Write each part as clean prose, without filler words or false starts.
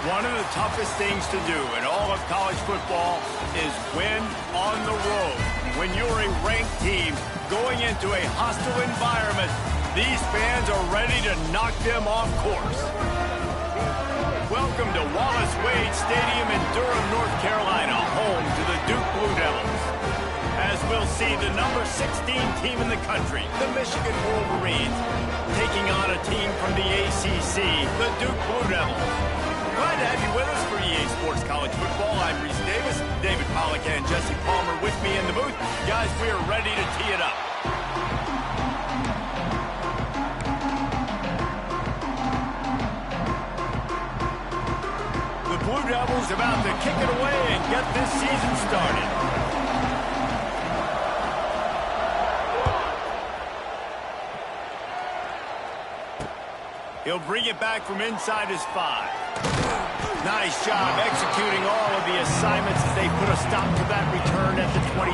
One of the toughest things to do in all of college football is win on the road. When you're a ranked team going into a hostile environment, these fans are ready to knock them off course. Welcome to Wallace Wade Stadium in Durham, North Carolina, home to the Duke Blue Devils. As we'll see the number 16 team in the country, the Michigan Wolverines, taking on a team from the ACC, the Duke Blue Devils. Glad to have you with us for EA Sports College Football. I'm Reese Davis, David Pollack and Jesse Palmer with me in the booth. Guys, we are ready to tee it up. The Blue Devils about to kick it away and get this season started. He'll bring it back from inside his 5. Nice job executing all of the assignments as they put a stop to that return at the 22.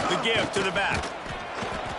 The give to the back.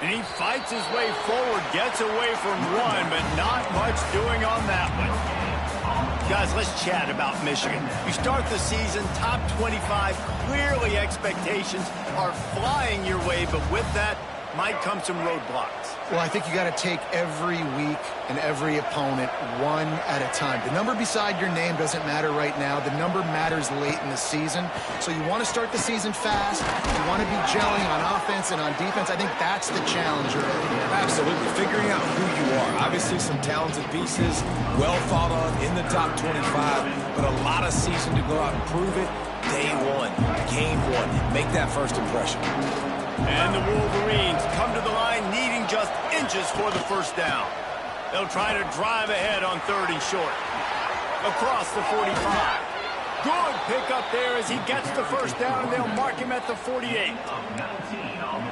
And he fights his way forward, gets away from one, but not much doing on that one. Guys, let's chat about Michigan. You start the season top 25. Clearly expectations are flying your way, but with that might come some roadblocks. Well, I think you got to take every week and every opponent one at a time. The number beside your name doesn't matter right now. The number matters late in the season. So you want to start the season fast. You want to be gelling on offense and on defense. I think that's the challenge already. Absolutely. Figuring out who you are. Obviously some talented pieces, well thought on in the top 25, but a lot of season to go out and prove it. Day one, game one. Make that first impression. And the Wolverines come to the line needing just inches for the first down. They'll try to drive ahead on 3rd and short. Across the 45. Good pickup there as he gets the first down, and they'll mark him at the 48.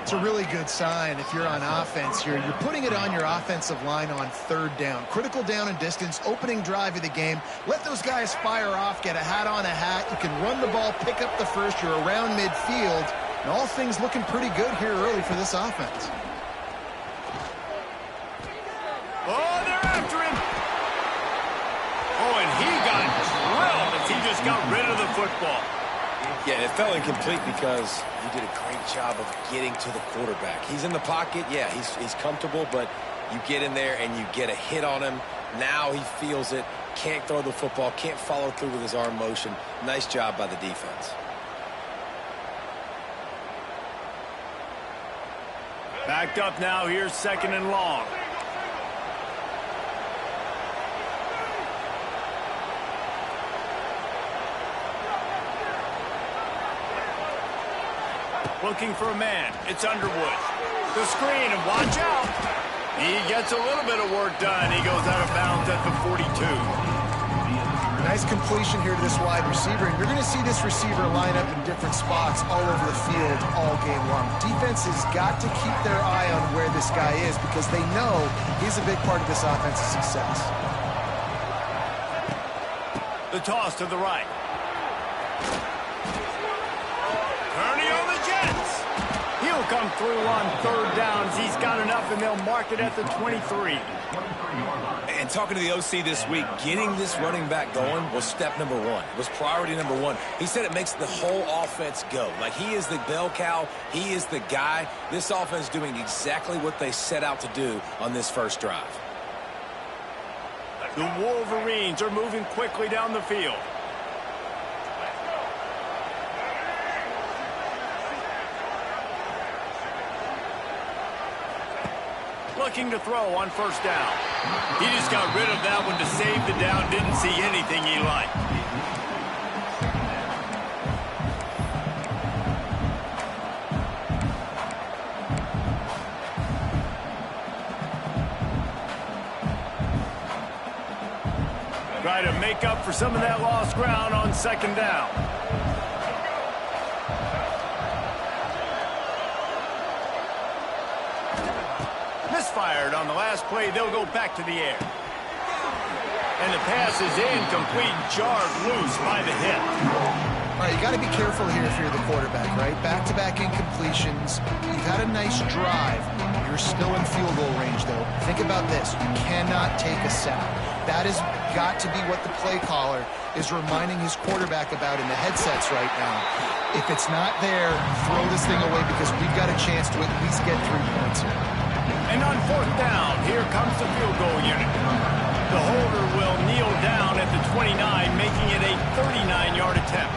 It's a really good sign if you're on offense here. You're putting it on your offensive line on 3rd down. Critical down and distance, opening drive of the game. Let those guys fire off, get a hat on a hat. You can run the ball, pick up the first. You're around midfield. And all things looking pretty good here early for this offense. Oh, they're after him. Oh, and he got drilled as he just got rid of the football. Yeah, it fell incomplete because he did a great job of getting to the quarterback. He's in the pocket. Yeah, he's comfortable, but you get in there and you get a hit on him. Now he feels it. Can't throw the football. Can't follow through with his arm motion. Nice job by the defense. Backed up now, here's 2nd and long. Looking for a man, it's Underwood. The screen, and watch out. He gets a little bit of work done. He goes out of bounds at the 42. Nice completion here to this wide receiver, and you're going to see this receiver line up in different spots all over the field all game long. Defense has got to keep their eye on where this guy is because they know he's a big part of this offense's success. The toss to the right. Kearney on the Jets. He'll come through on 3rd downs. He's got enough, and they'll mark it at the 23. And talking to the OC this week, getting this running back going was step number 1. It was priority number 1. He said it makes the whole offense go. Like, he is the bell cow. He is the guy. This offense doing exactly what they set out to do on this first drive. The Wolverines are moving quickly down the field. Looking to throw on 1st down. He just got rid of that one to save the down. Didn't see anything he liked. Try to make up for some of that lost ground on 2nd down. fired. On the last play, they'll go back to the air. And the pass is incomplete, jarred loose by the hip. All right, you got to be careful here if you're the quarterback, right? Back-to-back incompletions. You've had a nice drive. You're still in field goal range, though. Think about this. You cannot take a sack. That has got to be what the play caller is reminding his quarterback about in the headsets right now. If it's not there, throw this thing away because we've got a chance to at least get 3 points here. And on 4th down, here comes the field goal unit. The holder will kneel down at the 29, making it a 39-yard attempt.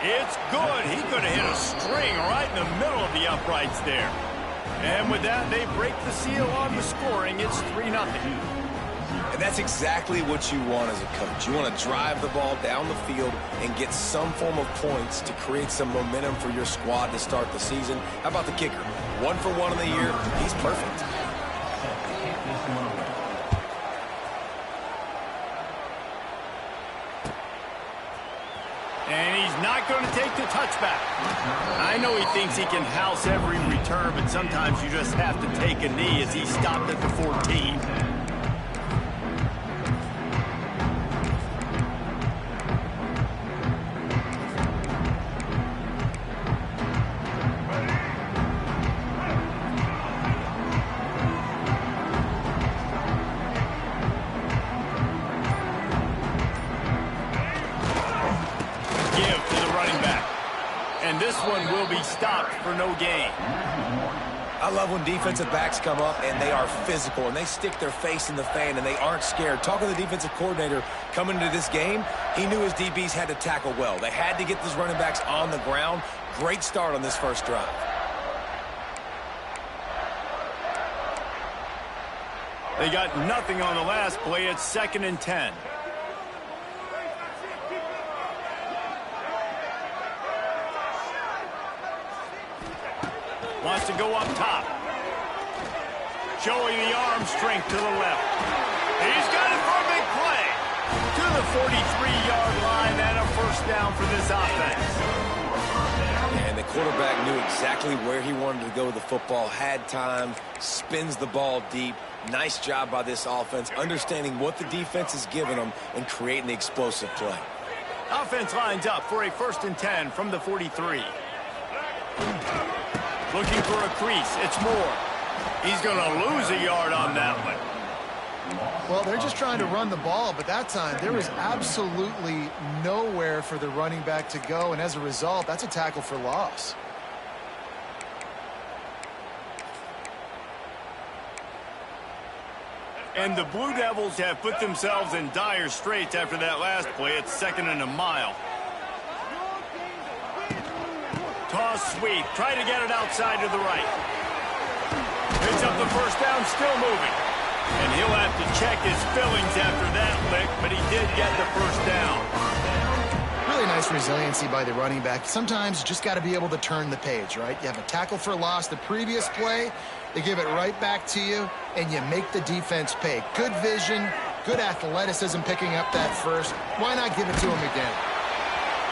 It's good. He could have hit a string right in the middle of the uprights there. And with that, they break the seal on the scoring. It's 3-0. And that's exactly what you want as a coach. You want to drive the ball down the field and get some form of points to create some momentum for your squad to start the season. How about the kicker? 1 for 1 in the year. He's perfect. And he's not going to take the touchback. I know he thinks he can house every return, but sometimes you just have to take a knee as he stopped at the 14. This one will be stopped for no gain. I love when defensive backs come up and they are physical and they stick their face in the fan and they aren't scared. Talking to the defensive coordinator coming into this game, he knew his DBs had to tackle well. They had to get these running backs on the ground. Great start on this first drive. They got nothing on the last play. It's 2nd and 10. Wants to go up top. Showing the arm strength to the left. He's got it for a big play. To the 43-yard line and a 1st down for this offense. And the quarterback knew exactly where he wanted to go with the football, had time, spins the ball deep. Nice job by this offense, understanding what the defense is giving them and creating the explosive play. Offense lines up for a 1st and 10 from the 43. Looking for a crease. It's Moore. He's going to lose a yard on that one. Well, they're just trying to run the ball, but that time there was absolutely nowhere for the running back to go, and as a result, that's a tackle for loss. And the Blue Devils have put themselves in dire straits after that last play. It's 2nd and a mile. Toss sweep. Try to get it outside to the right. Picks up the 1st down, still moving. And he'll have to check his fillings after that lick, but he did get the 1st down. Really nice resiliency by the running back. Sometimes you just got to be able to turn the page, right? You have a tackle for loss the previous play. They give it right back to you, and you make the defense pay. Good vision, good athleticism picking up that first. Why not give it to him again?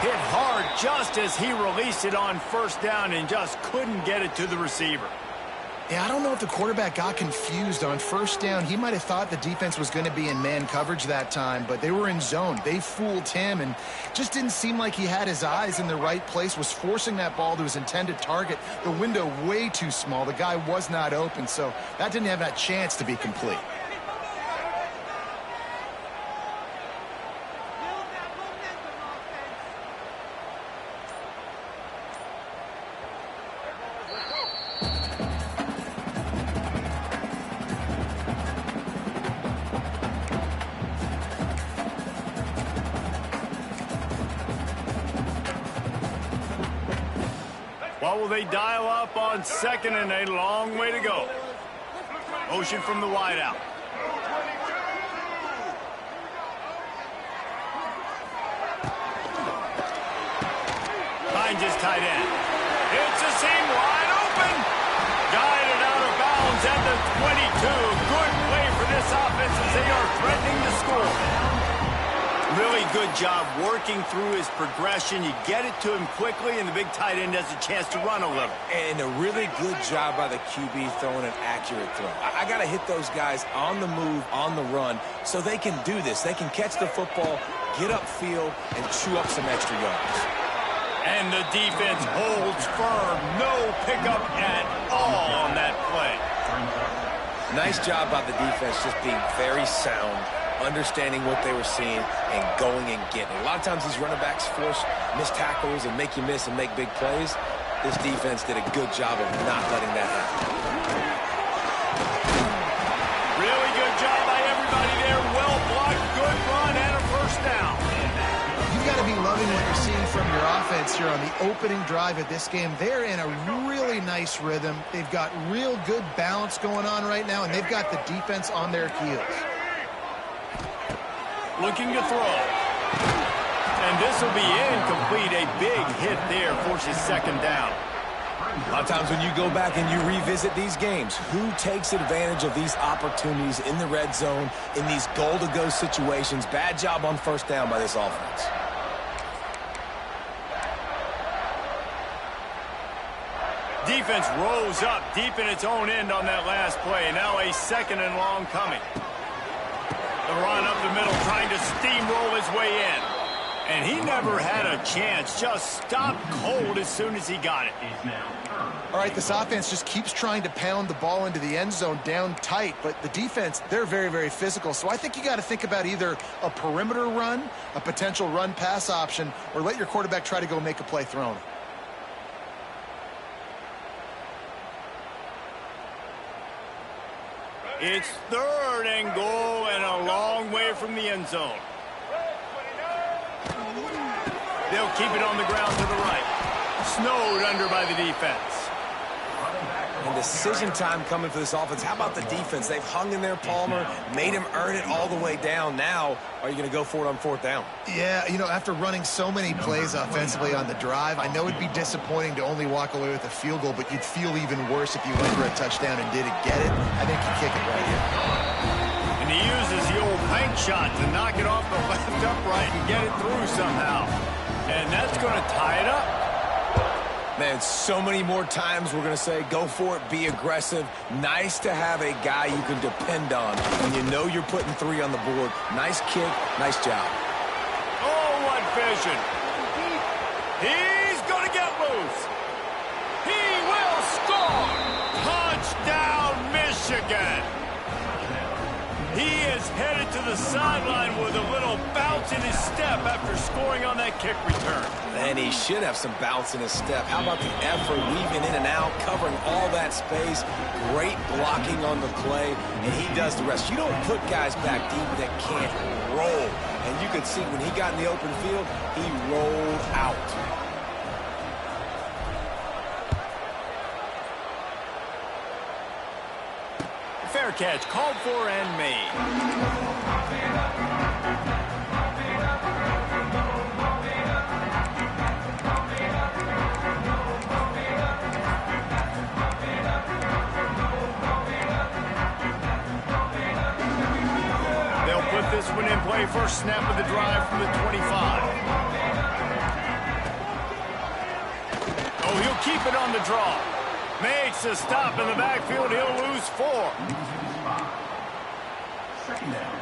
Hit hard just as he released it on 1st down and just couldn't get it to the receiver. Yeah, I don't know if the quarterback got confused on 1st down. He might have thought the defense was going to be in man coverage that time, but they were in zone. They fooled him and just didn't seem like he had his eyes in the right place, was forcing that ball to his intended target. The window way too small. The guy was not open, so that didn't have that chance to be complete. What will they dial up on 2nd and a long way to go? Motion from the wideout. Finds his tight end. It's a seam wide open. Guided out of bounds at the 22. Good play for this offense as they are threatening to score. Really good job working through his progression. You get it to him quickly, and the big tight end has a chance to run a little. And a really good job by the QB throwing an accurate throw. I got to hit those guys on the move, on the run, so they can do this. They can catch the football, get upfield, and chew up some extra yards. And the defense holds firm. No pickup at all on that play. Nice job by the defense, just being very sound, understanding what they were seeing, and going and getting it. A lot of times these running backs force missed tackles and make you miss and make big plays. This defense did a good job of not letting that happen. Really good job by everybody there. Well blocked, good run, and a first down. You've got to be loving what you're seeing from your offense here on the opening drive of this game. They're in a really nice rhythm. They've got real good balance going on right now, and they've got the defense on their heels. Looking to throw. And this will be incomplete. A big hit there forces second down. A lot of times when you go back and you revisit these games, who takes advantage of these opportunities in the red zone, in these goal-to-go situations? Bad job on first down by this offense. Defense rose up deep in its own end on that last play. Now a second and long coming. The run up the middle, trying to steamroll his way in. And he never had a chance. Just stopped cold as soon as he got it. All right, this offense just keeps trying to pound the ball into the end zone down tight, but the defense, they're very, very physical. So I think you got to think about either a perimeter run, a potential run-pass option, or let your quarterback try to go make a play thrown. It's third and goal and a long way from the end zone. They'll keep it on the ground to the right. Snowed under by the defense. And decision time coming for this offense. How about the defense? They've hung in there, Palmer, made him earn it all the way down. Now, are you going to go for it on fourth down? Yeah, you know, after running so many plays offensively on the drive, I know it'd be disappointing to only walk away with a field goal, but you'd feel even worse if you went for a touchdown and didn't get it. I think you kick it right here. And he uses the old bank shot to knock it off the left upright and get it through somehow. And that's going to tie it up. Man, so many more times we're going to say, go for it, be aggressive. Nice to have a guy you can depend on when you know you're putting three on the board. Nice kick, nice job. Oh, what vision. He's going to get loose. He will score. Touchdown, Michigan. He is headed to the sideline with a little bounce in his step after scoring on that kick return. And he should have some bounce in his step. How about the effort, weaving in and out, covering all that space. Great blocking on the play, and he does the rest. You don't put guys back deep that can't roll. And you could see when he got in the open field, he rolled out. Fair catch, called for and made. They'll put this one in play. First snap of the drive from the 25. Oh, he'll keep it on the draw. Makes a stop in the backfield. He'll lose 4. Second down.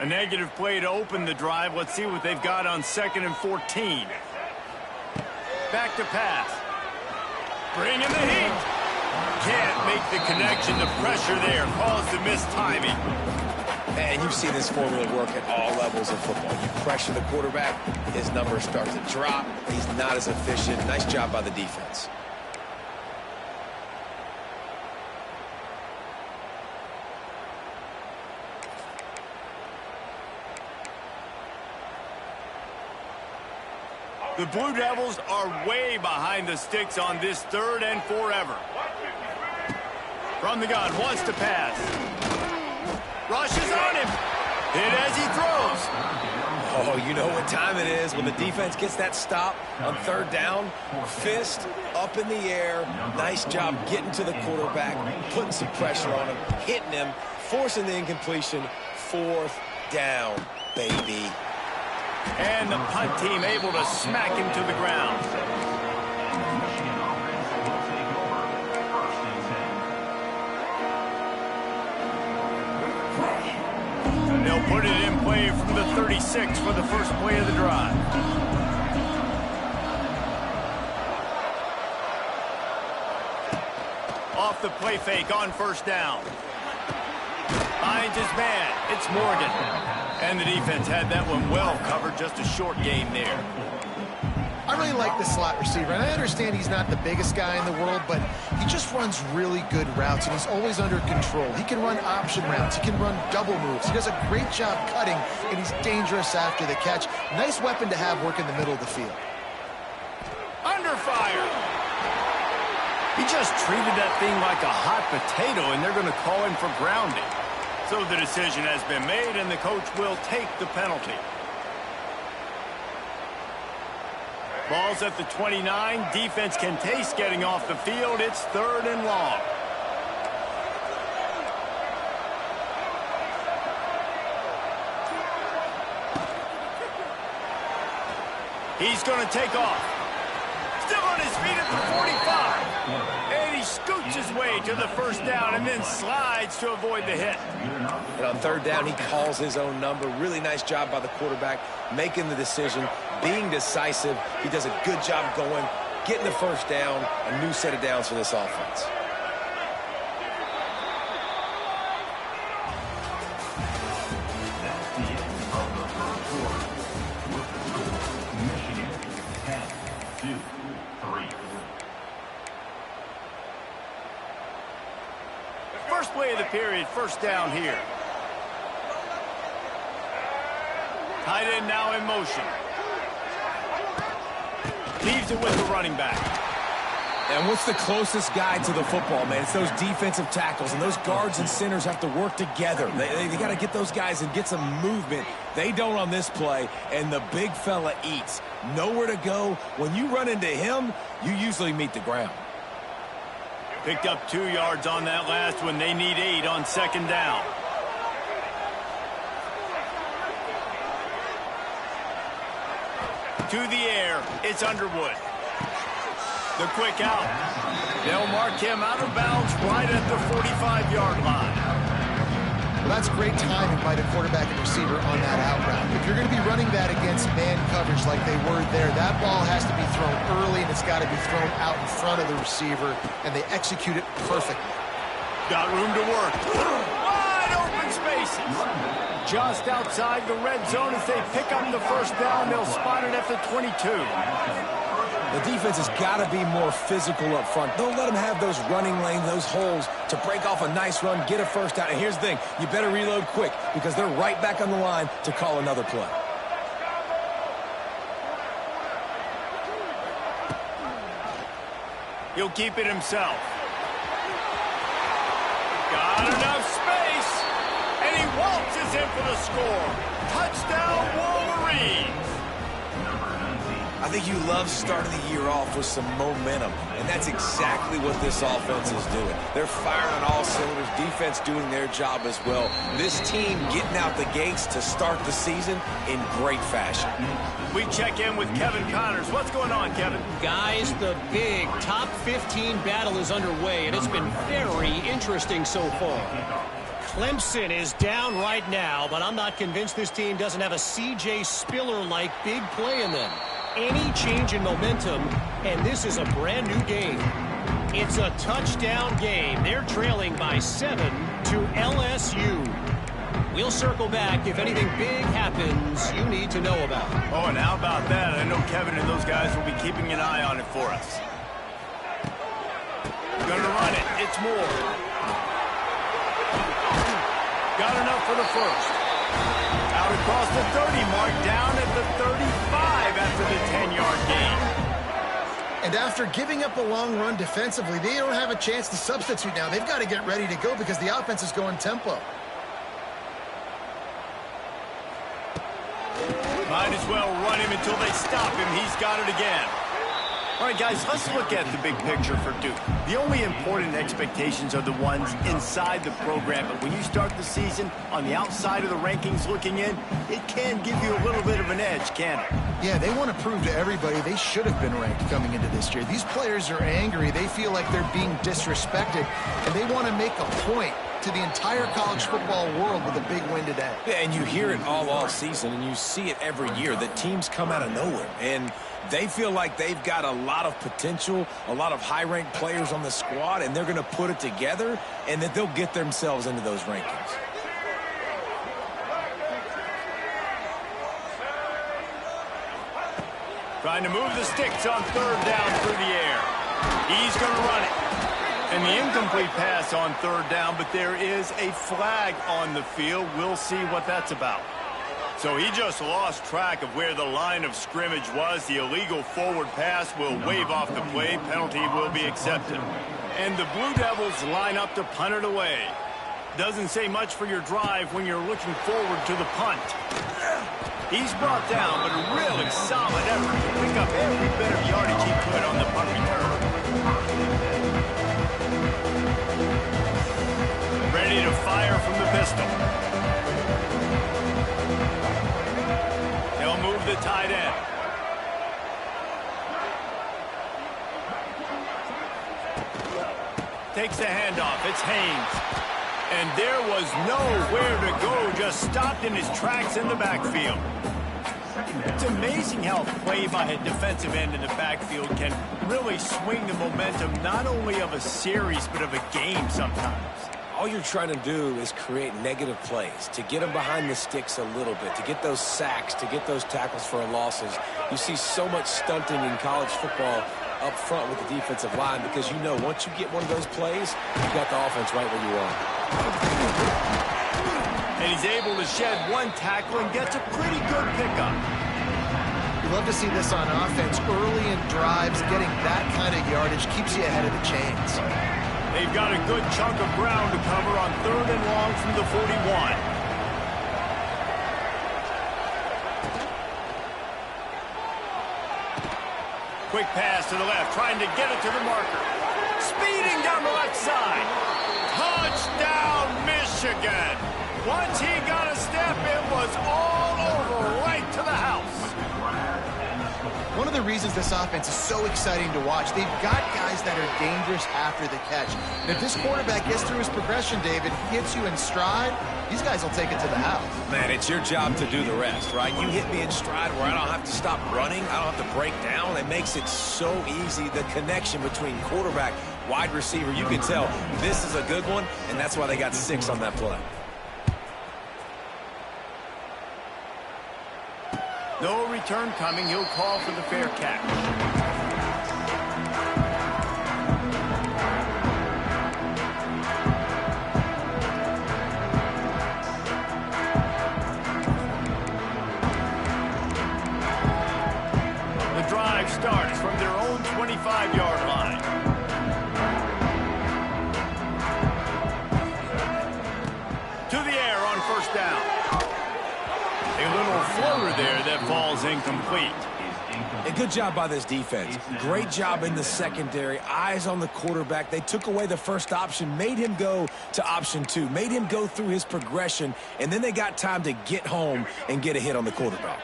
A negative play to open the drive. Let's see what they've got on 2nd and 14. Back to pass. Bring in the heat. Can't make the connection. The pressure there caused the missed timing. And you see this formula work at all levels of football. You pressure the quarterback, his numbers start to drop. He's not as efficient. Nice job by the defense. The Blue Devils are way behind the sticks on this 3rd and forever. From the gun, wants to pass. Rushes on him. Hit as he throws. Oh, you know what time it is when the defense gets that stop on third down. Fist up in the air. Nice job getting to the quarterback, putting some pressure on him, hitting him, forcing the incompletion. Fourth down, baby. And the punt team able to smack him to the ground. They'll put it in play from the 36 for the first play of the drive. Off the play fake on first down. Finds his man. It's Morgan. And the defense had that one well covered. Just a short gain there. I really like the slot receiver, and I understand he's not the biggest guy in the world, but he just runs really good routes, and he's always under control. He can run option routes. He can run double moves. He does a great job cutting, and he's dangerous after the catch. Nice weapon to have work in the middle of the field. Under fire. He just treated that thing like a hot potato, and they're going to call him for grounding. So the decision has been made, and the coach will take the penalty. Ball's at the 29. Defense can taste getting off the field. It's third and long. He's going to take off. Still on his feet at the 45. And he scoots his way to the first down and then slides to avoid the hit. And on third down, he calls his own number. Really nice job by the quarterback, making the decision, being decisive. He does a good job going, getting the first down, a new set of downs for this offense. First play of the period, first down here. Tight end now in motion. Leaves it with the running back. And what's the closest guy to the football, man? It's those defensive tackles, and those guards and centers have to work together. They got to get those guys and get some movement. They don't on this play, and the big fella eats. Nowhere to go. When you run into him, you usually meet the ground. Picked up 2 yards on that last one. They need 8 on second down. To the air, it's Underwood. The quick out. They'll mark him out of bounds right at the 45-yard line. Well, that's great timing by the quarterback and receiver on that out route. If you're going to be running that against man coverage like they were there, that ball has to be thrown early, and it's got to be thrown out in front of the receiver, and they execute it perfectly. Got room to work. Wide open spaces. Just outside the red zone as they pick up the first down. They'll spot it at the 22. The defense has got to be more physical up front. Don't let them have those running lanes, those holes to break off a nice run, get a first down. And here's the thing, you better reload quick because they're right back on the line to call another play. He'll keep it himself. Got enough space, and he waltzes in for the score. Touchdown, Wolverines. I think you love starting the year off with some momentum, and that's exactly what this offense is doing. They're firing on all cylinders, defense doing their job as well. This team getting out the gates to start the season in great fashion. We check in with Kevin Connors. What's going on, Kevin? Guys, the big top 15 battle is underway, and it's been very interesting so far. Clemson is down right now, but I'm not convinced this team doesn't have a C.J. Spiller-like big play in them. Any change in momentum, and this is a brand new game. It's a touchdown game. They're trailing by 7 to LSU. We'll circle back if anything big happens you need to know about. Oh, and how about that? I know Kevin and those guys will be keeping an eye on it for us. Gonna run it. It's Moore. Got enough for the first. Out across the 30 mark, down at the 35 after the 10-yard gain. And after giving up a long run defensively, they don't have a chance to substitute now. They've got to get ready to go because the offense is going tempo. Might as well run him until they stop him. He's got it again. All right, guys, let's look at the big picture for Duke. The only important expectations are the ones inside the program, but when you start the season on the outside of the rankings looking in, it can give you a little bit of an edge, can't it? Yeah, they want to prove to everybody they should have been ranked coming into this year. These players are angry. They feel like they're being disrespected, and they want to make a point to the entire college football world with a big win today. Yeah, and you hear it all season, and you see it every year that teams come out of nowhere, and they feel like they've got a lot of potential, a lot of high-ranked players on the squad, and they're going to put it together, and that they'll get themselves into those rankings. Trying to move the sticks on third down through the air. He's going to run it. And the incomplete pass on third down, but there is a flag on the field. We'll see what that's about. So he just lost track of where the line of scrimmage was. The illegal forward pass will wave off the play. Penalty will be accepted. And the Blue Devils line up to punt it away. Doesn't say much for your drive when you're looking forward to the punt. He's brought down, but a really solid effort to pick up every bit of yardage he could on the punt return. Ready to fire from the pistol. He'll move the tight end. Takes the handoff. It's Haynes. And there was nowhere to go. Just stopped in his tracks in the backfield. It's amazing how a play by a defensive end in the backfield can really swing the momentum not only of a series but of a game sometimes. All you're trying to do is create negative plays, to get them behind the sticks a little bit, to get those sacks, to get those tackles for losses. You see so much stunting in college football up front with the defensive line because you know once you get one of those plays, you've got the offense right where you are. And he's able to shed one tackle and gets a pretty good pickup. You love to see this on offense. Early in drives, getting that kind of yardage keeps you ahead of the chains. They've got a good chunk of ground to cover on third and long from the 41. Quick pass to the left, trying to get it to the marker. Speeding down the left side. Touchdown, Michigan. Once he got a step, it was all over, right to the house. One of the reasons this offense is so exciting to watch, they've got guys that are dangerous after the catch. And if this quarterback gets through his progression, David, gets you in stride, these guys will take it to the house. Man, it's your job to do the rest, right? You hit me in stride where I don't have to stop running. I don't have to break down. It makes it so easy, the connection between quarterback, wide receiver. You can tell this is a good one, and that's why they got 6 on that play. No return coming. He'll call for the fair catch. The drive starts from their own 25-yard line. To the air on first down. A little floater there that falls incomplete. A good job by this defense. Great job in the secondary. Eyes on the quarterback. They took away the first option, made him go to option 2, made him go through his progression, and then they got time to get home and get a hit on the quarterback.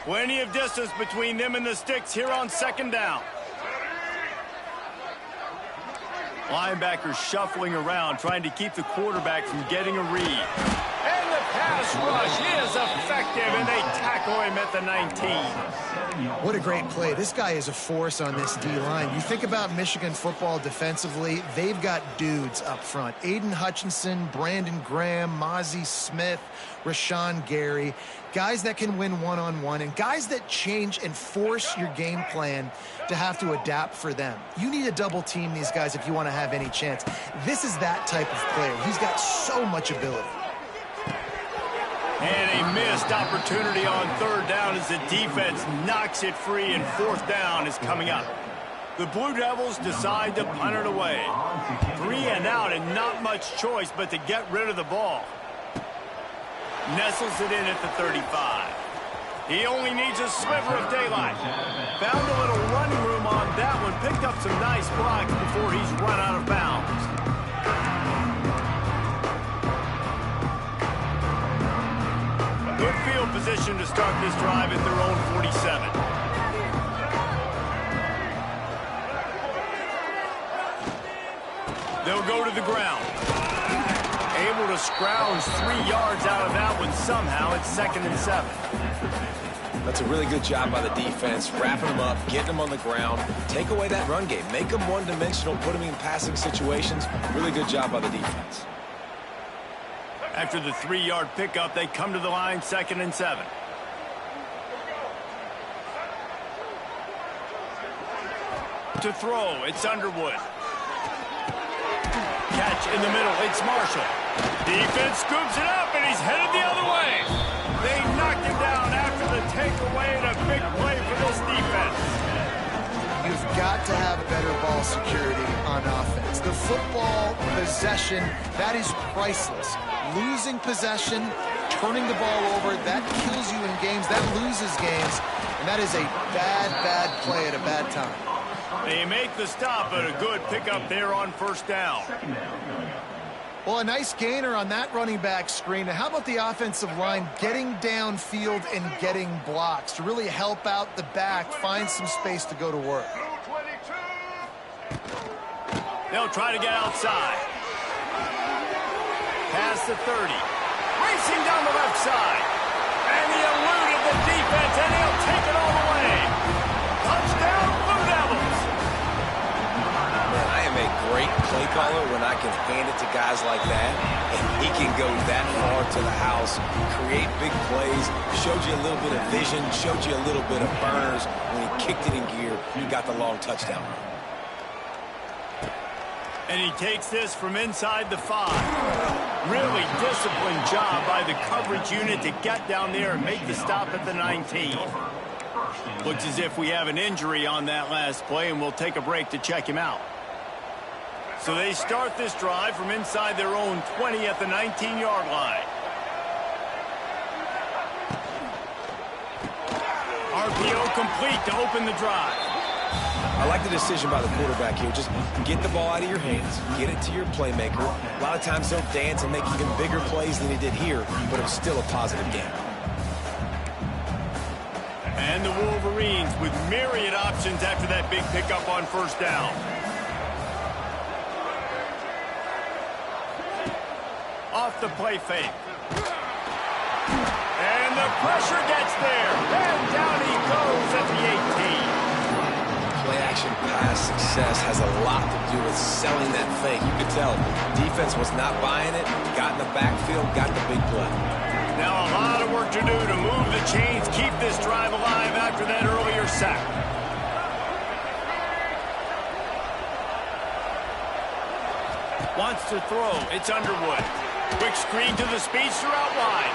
Plenty of distance between them and the sticks here on second down. Linebackers shuffling around, trying to keep the quarterback from getting a read. And the pass rush is effective, and they tackle him at the 19. What a great play. This guy is a force on this D-line. You think about Michigan football defensively, they've got dudes up front. Aiden Hutchinson, Brandon Graham, Mozzie Smith, Rashawn Gary. Guys that can win one-on-one and guys that change and force your game plan to have to adapt for them. You need to double team these guys if you want to have any chance. This is that type of player. He's got so much ability. And a missed opportunity on third down as the defense knocks it free, and fourth down is coming up. The Blue Devils decide to punt it away. 3 and out and not much choice but to get rid of the ball. Nestles it in at the 35. He only needs a sliver of daylight. Found a little running room on that one. Picked up some nice blocks before he's run out of bounds. Good field position to start this drive at their own 47. They'll go to the ground. Able to scrounge 3 yards out of that one somehow. It's 2nd and 7. That's a really good job by the defense, wrapping them up, getting them on the ground. Take away that run game. Make them one-dimensional, put them in passing situations. Really good job by the defense. After the 3-yard pickup, they come to the line, 2nd and 7. To throw, it's Underwood. Catch in the middle, it's Marshall. Defense scoops it up, and he's headed the other way. They knocked him down after the takeaway, and a big play for this defense. You've got to have better ball security on offense. The football possession, that is priceless. Losing possession, turning the ball over, that kills you in games, that loses games, and that is a bad, bad play at a bad time. They make the stop, but a good pickup there on 1st down. Well, a nice gainer on that running back screen. How about the offensive line getting downfield and getting blocks to really help out the back, find some space to go to work? They'll try to get outside. Past the 30. Racing down the left side. And he eluded the defense, and he'll take it all the way. Touchdown, Blue Devils. Man, I am a great play caller when I can hand it to guys like that, and he can go that far to the house, create big plays, showed you a little bit of vision, showed you a little bit of burners. When he kicked it in gear, he got the long touchdown. And he takes this from inside the 5. Really disciplined job by the coverage unit to get down there and make the stop at the 19. Looks as if we have an injury on that last play, and we'll take a break to check him out. So they start this drive from inside their own 20 at the 19-yard line. RPO complete to open the drive. I like the decision by the quarterback here. Just get the ball out of your hands, get it to your playmaker. A lot of times he'll dance and make even bigger plays than he did here, but it was still a positive game. And the Wolverines with myriad options after that big pickup on 1st down. Off the play fake. And the pressure gets there. And down he goes at the 18. Play-action pass success has a lot to do with selling that fake. You could tell defense was not buying it, got in the backfield, got the big play. Now a lot of work to do to move the chains, keep this drive alive after that earlier sack. Wants to throw, it's Underwood. Quick screen to the speedster out wide.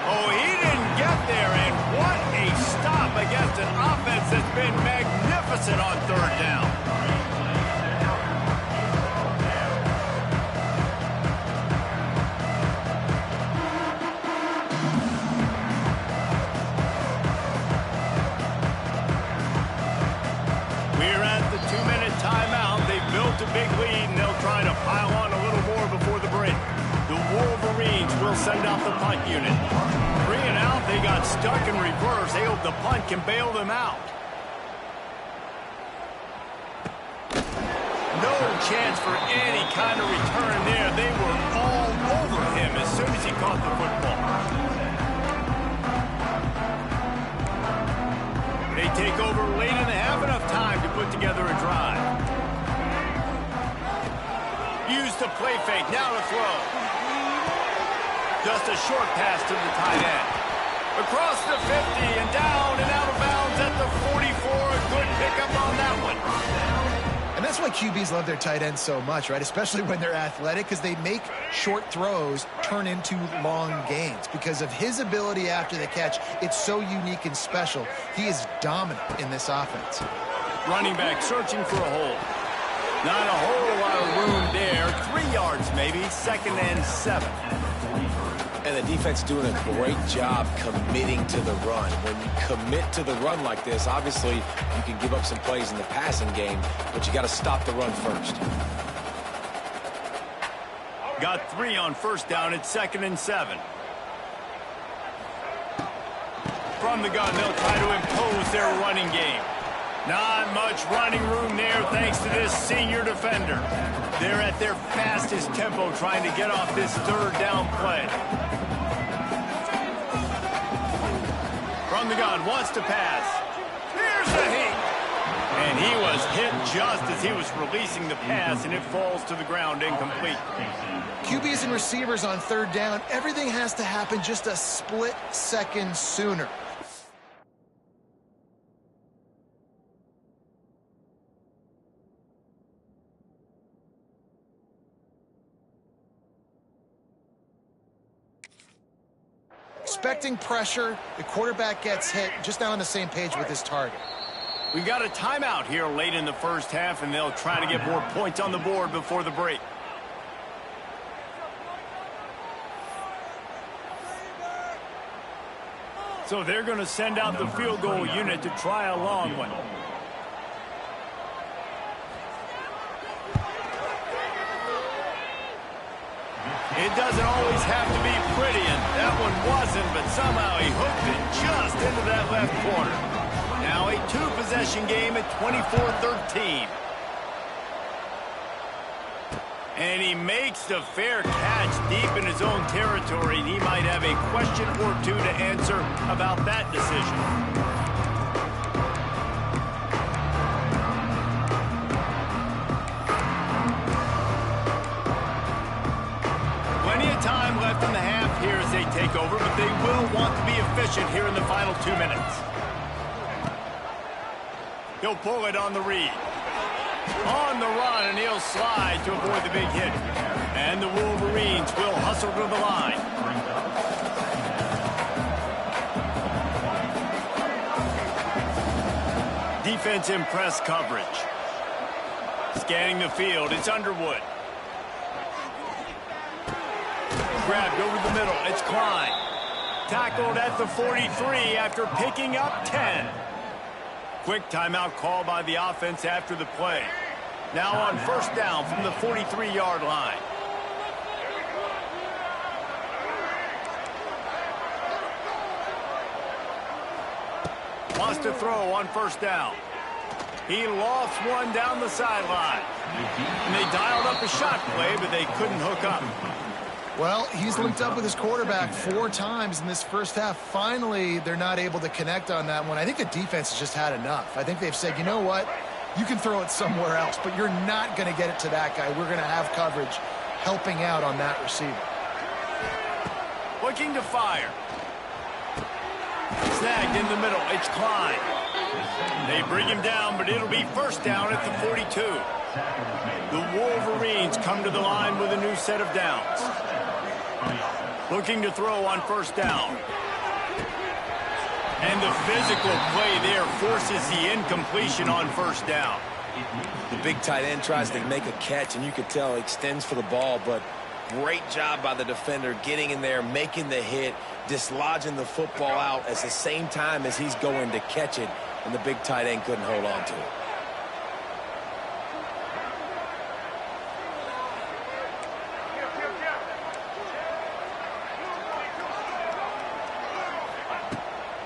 Oh, he didn't get there, and what a stop against an offense that's been magnificent on 3rd down. We're at the 2-minute timeout. They've built a big lead, and they'll try to pile on a little more before the break. The Wolverines will send out the punt unit. 3 and out, they got stuck in reverse. They hope the punt can bail them out. No chance for any kind of return there. They were all over him as soon as he caught the football. They take over late and have enough time to put together a drive. Use the play fake, now to throw. Just a short pass to the tight end. Across the 50 and down and out of bounds at the 44. A good pickup on that one. And that's why QBs love their tight ends so much, right? Especially when they're athletic, because they make short throws turn into long gains. Because of his ability after the catch, it's so unique and special. He is dominant in this offense. Running back searching for a hole. Not a whole lot of room there. 3 yards maybe, 2nd and 7. And the the defense is doing a great job committing to the run. When you commit to the run like this, obviously you can give up some plays in the passing game, but you got to stop the run first. Got 3 on first down at 2nd and 7. From the gun, they'll try to impose their running game. Not much running room there thanks to this senior defender. They're at their fastest tempo trying to get off this 3rd down play. From the gun, wants to pass. Here's the hit. And he was hit just as he was releasing the pass, and it falls to the ground incomplete. QBs and receivers on 3rd down, everything has to happen just a split second sooner. Expecting pressure, the quarterback gets hit, just not on the same page with his target. We got a timeout here late in the first half, and they'll try to get more points on the board before the break. So they're going to send out the field goal unit to try a long one. It doesn't always have to be pretty, and that one wasn't, but somehow he hooked it just into that left corner. Now a 2-possession game at 24-13. And he makes the fair catch deep in his own territory, and he might have a question or two to answer about that decision. Time left in the half here as they take over, but they will want to be efficient here in the final 2 minutes. He'll pull it on the read. On the run, and he'll slide to avoid the big hit. And the Wolverines will hustle to the line. Defense in press coverage. Scanning the field, it's Underwood. Grabbed over the middle, it's Klein. Tackled at the 43 after picking up 10. Quick timeout call by the offense after the play. Now on first down from the 43-yard line. Wants to throw on first down. He lofts one down the sideline. And they dialed up a shot play, but they couldn't hook up. Well, he's linked up with his quarterback 4 times in this first half. Finally, they're not able to connect on that one. I think the defense has just had enough. I think they've said, you know what? You can throw it somewhere else, but you're not going to get it to that guy. We're going to have coverage helping out on that receiver. Looking to fire. Snagged in the middle. It's Klein. They bring him down, but it'll be first down at the 42. The Wolverines come to the line with a new set of downs. Looking to throw on first down. And the physical play there forces the incompletion on first down. The big tight end tries to make a catch, and you could tell he extends for the ball, but great job by the defender getting in there, making the hit, dislodging the football out at the same time as he's going to catch it, and the big tight end couldn't hold on to it.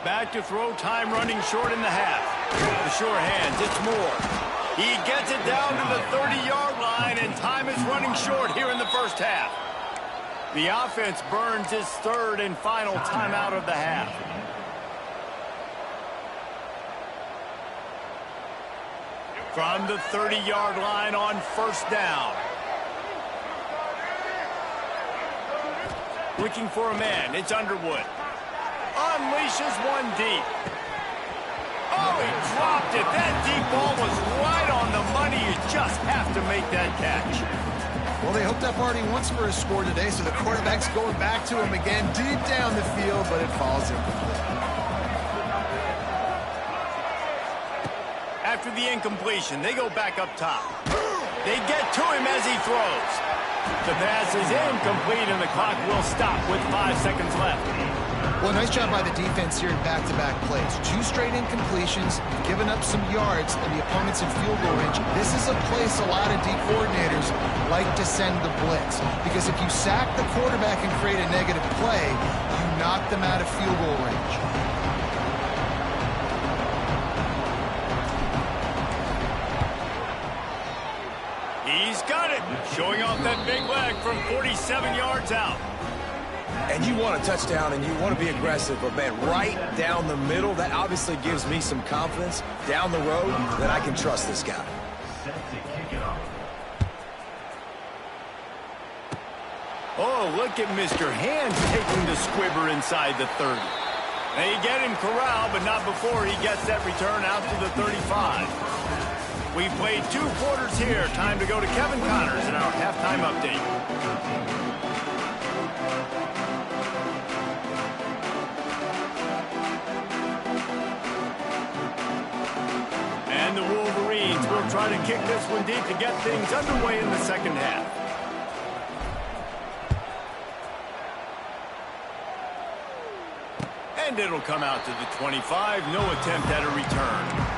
Back to throw, time running short in the half. The sure hands, it's Moore. He gets it down to the 30-yard line, and time is running short here in the first half. The offense burns its 3rd and final timeout of the half. From the 30-yard line on first down. Looking for a man, it's Underwood. Unleashes one deep. Oh, he dropped it. That deep ball was right on the money. You just have to make that catch. Well, they hoped up already once for a score today, so the quarterback's going back to him again deep down the field, but it falls incomplete. After the incompletion, they go back up top. They get to him as he throws. The pass is incomplete, and the clock will stop with 5 seconds left. Well, nice job by the defense here in back-to-back plays. 2 straight incompletions, given up some yards, and the opponent's in field goal range. This is a place a lot of D coordinators like to send the blitz, because if you sack the quarterback and create a negative play, you knock them out of field goal range. He's got it, showing off that big leg from 47 yards out. And you want a touchdown and you want to be aggressive, but man, right down the middle, that obviously gives me some confidence down the road that I can trust this guy. Oh, look at Mr. Hands taking the squibber inside the 30. They get him corralled, but not before he gets that return out to the 35. We've played 2 quarters here. Time to go to Kevin Connors in our halftime update. And the Wolverines will try to kick this one deep to get things underway in the second half. And it'll come out to the 25. No attempt at a return.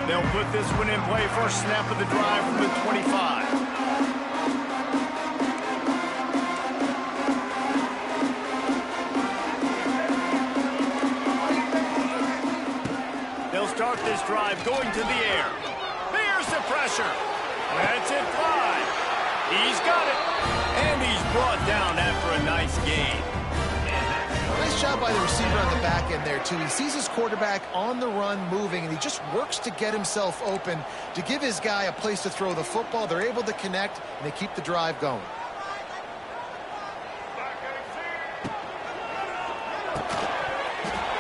They'll put this one in play. First snap of the drive from the 25. They'll start this drive going to the air. There's the pressure. That's it fly. He's got it. And he's brought down after a nice gain. Nice job by the receiver on the back end there, too. He sees his quarterback on the run moving, and he just works to get himself open to give his guy a place to throw the football. They're able to connect, and they keep the drive going.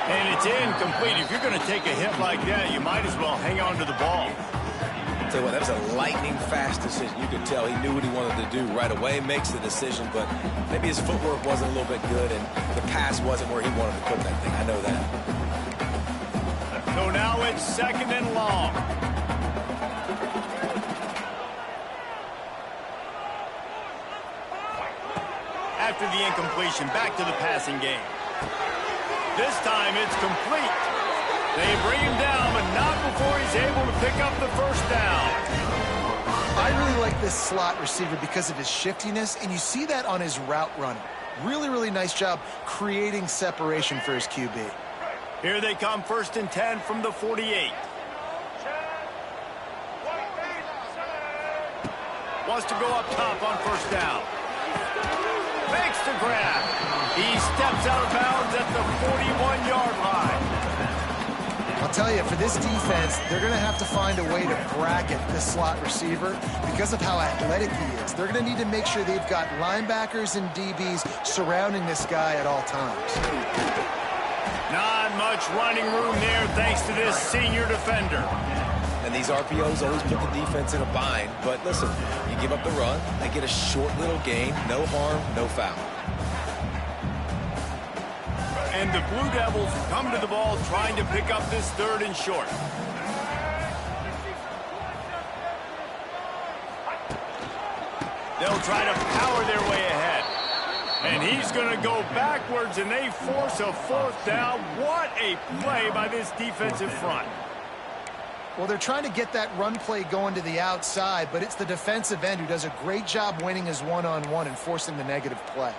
And it's incomplete. If you're going to take a hit like that, you might as well hang on to the ball. Tell you what, that was a lightning-fast decision. You could tell he knew what he wanted to do right away, makes the decision, but maybe his footwork wasn't a little bit good, and the pass wasn't where he wanted to put that thing. I know that. So now it's 2nd and long. After the incompletion, back to the passing game. This time it's complete. They bring him down, but not before he's able to pick up the first down. I really like this slot receiver because of his shiftiness, and you see that on his route running. Really, really nice job creating separation for his QB. Here they come, 1st and 10 from the 48. Wants to go up top on 1st down. Makes the grab. He steps out of bounds at the 41-yard line. I'll tell you, for this defense, they're going to have to find a way to bracket this slot receiver because of how athletic he is. They're going to need to make sure they've got linebackers and DBs surrounding this guy at all times. Not much running room there thanks to this senior defender. And these RPOs always put the defense in a bind. But listen, you give up the run, they get a short little gain, no harm, no foul. And the Blue Devils come to the ball trying to pick up this 3rd and short. They'll try to power their way ahead. And he's going to go backwards, and they force a 4th down. What a play by this defensive front. Well, they're trying to get that run play going to the outside, but it's the defensive end who does a great job winning his one-on-one and forcing the negative play.